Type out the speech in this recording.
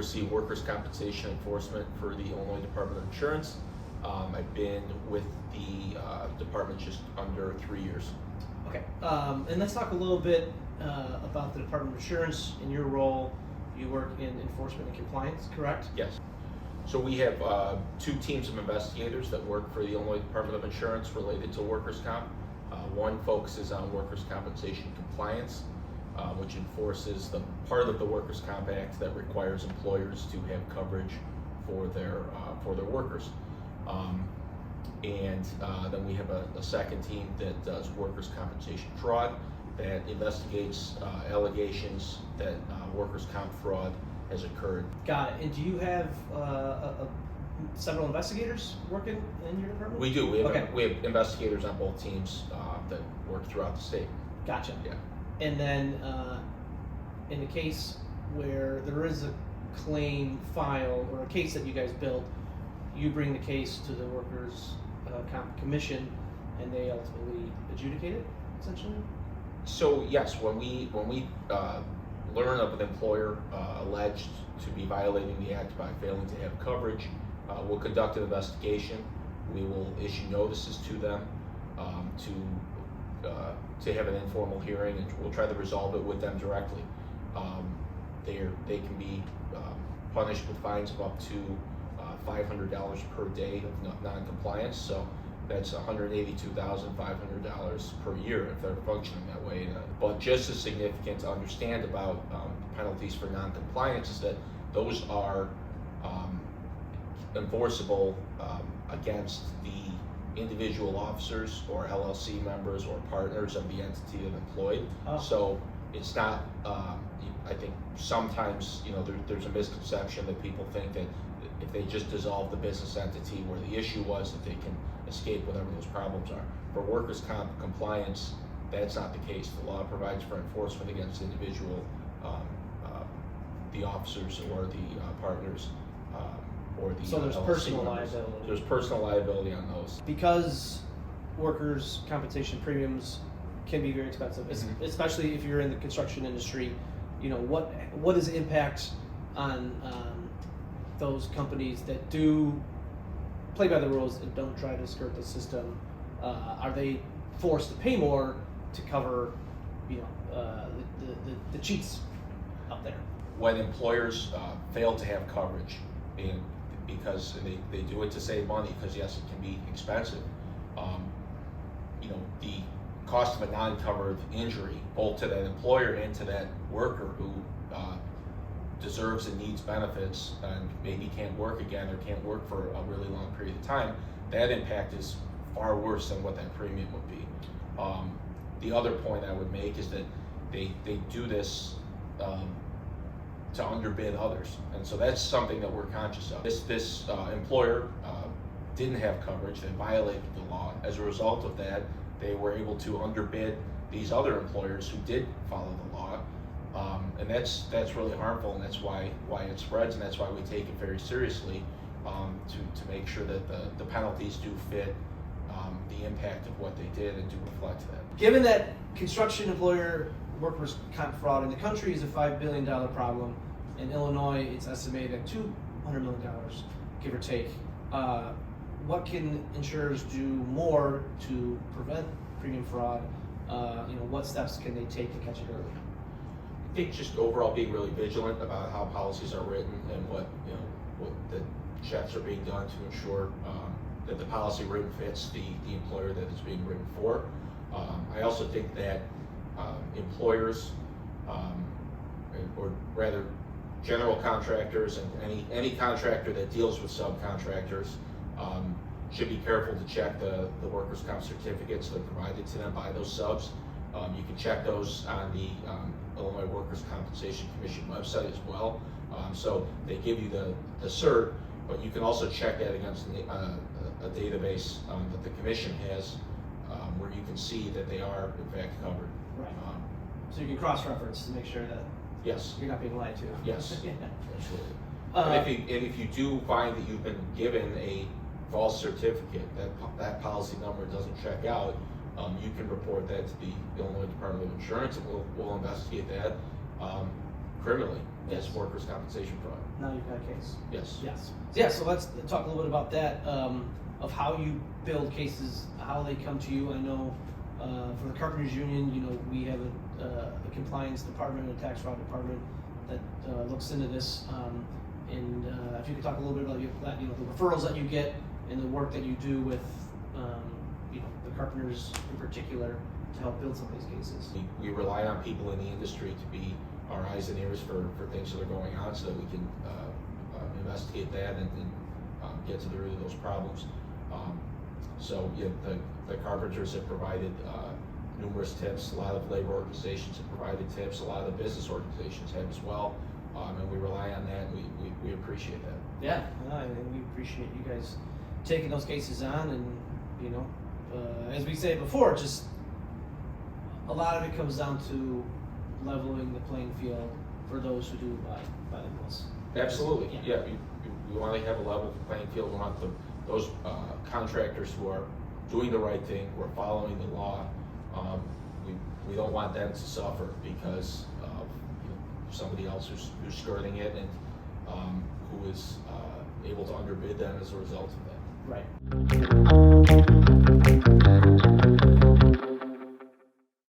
oversee workers' compensation enforcement for the Illinois Department of Insurance. I've been with the department just under 3 years. Okay, and let's talk a little bit about the Department of Insurance and your role. You work in enforcement and compliance, correct? Yes. So we have 2 teams of investigators that work for the Illinois Department of Insurance related to workers' comp. One focuses on workers' compensation compliance, which enforces the part of the Workers' Comp Act that requires employers to have coverage for their workers. And then we have a second team that does workers' compensation fraud, that investigates allegations that workers' comp fraud has occurred. Got it. And do you have several investigators working in your department? We do. We have investigators on both teams that work throughout the state. Gotcha. Yeah. And then in the case where there is a claim filed or a case that you guys built, you bring the case to the Workers' Comp Commission, and they ultimately adjudicate it, essentially? So yes, when we learn of an employer alleged to be violating the act by failing to have coverage, we'll conduct an investigation. We will issue notices to them to have an informal hearing, and we'll try to resolve it with them directly. They can be punished with fines of up to $500 per day of non-compliance. So that's $182,500 per year if they're functioning that way. But just as significant to understand about penalties for non-compliance is that those are enforceable against the individual officers or LLC members or partners of the entity they've employed. Oh. So it's not, I think sometimes, there's a misconception that people think that if they just dissolve the business entity where the issue was, that they can escape whatever those problems are. For workers' comp compliance, that's not the case. The law provides for enforcement against individual, the officers or the partners, or the So there's LLC personal members. liability. There's personal liability on those. Because workers' compensation premiums can be very expensive, especially if you're in the construction industry. What is the impact on those companies that do play by the rules and don't try to skirt the system? Are they forced to pay more to cover, the cheats up there? When employers fail to have coverage, because they do it to save money, because yes, it can be expensive. The cost of a non-covered injury, both to that employer and to that worker who deserves and needs benefits and maybe can't work again or can't work for a really long period of time, that impact is far worse than what that premium would be. The other point I would make is that they do this to underbid others, and so that's something that we're conscious of. This employer didn't have coverage, they violated the law. As a result of that, they were able to underbid these other employers who did follow the law, and that's really harmful, and that's why it spreads, and that's why we take it very seriously, to make sure that the penalties do fit the impact of what they did and do reflect that. Given that construction employer workers' comp fraud in the country is a $5 billion problem, in Illinois it's estimated at $200 million, give or take, what can insurers do more to prevent premium fraud? What steps can they take to catch it early? I think just overall being really vigilant about how policies are written and what the checks are being done to ensure that the policy written fits the employer that it's being written for. I also think that employers, or rather general contractors and any contractor that deals with subcontractors, should be careful to check the workers' comp certificates that are provided to them by those subs. You can check those on the Illinois Workers' Compensation Commission website as well. So they give you the cert, but you can also check that against a database that the commission has, where you can see that they are in fact covered. Right. So you can cross-reference to make sure that yes, you're not being lied to. Yes, Yeah. Absolutely. And if you do find that you've been given a false certificate, that policy number doesn't check out, you can report that to the Illinois Department of Insurance, and we'll investigate that criminally. as workers' compensation provider. Now you've got a case. Yes. Yes. Yeah, so let's talk a little bit about that, of how you build cases, how they come to you. I know for the Carpenters Union, we have a compliance department, a tax fraud department that looks into this. And if you could talk a little bit about the referrals that you get and the work that you do with the carpenters in particular to help build some of these cases. We rely on people in the industry to be our eyes and ears for things that are going on, so that we can investigate that and get to the root of those problems. So yeah, the carpenters have provided numerous tips. A lot of labor organizations have provided tips. A lot of the business organizations have as well, and we rely on that. And we appreciate that. Yeah, and we appreciate you guys taking those cases on, and as we said before, just a lot of it comes down to leveling the playing field for those who do buy the mills. Absolutely, yeah. We want to have a level playing field. We want those contractors who are doing the right thing, who are following the law. We don't want them to suffer because of somebody else who's skirting it and who is able to underbid them as a result of that. Right.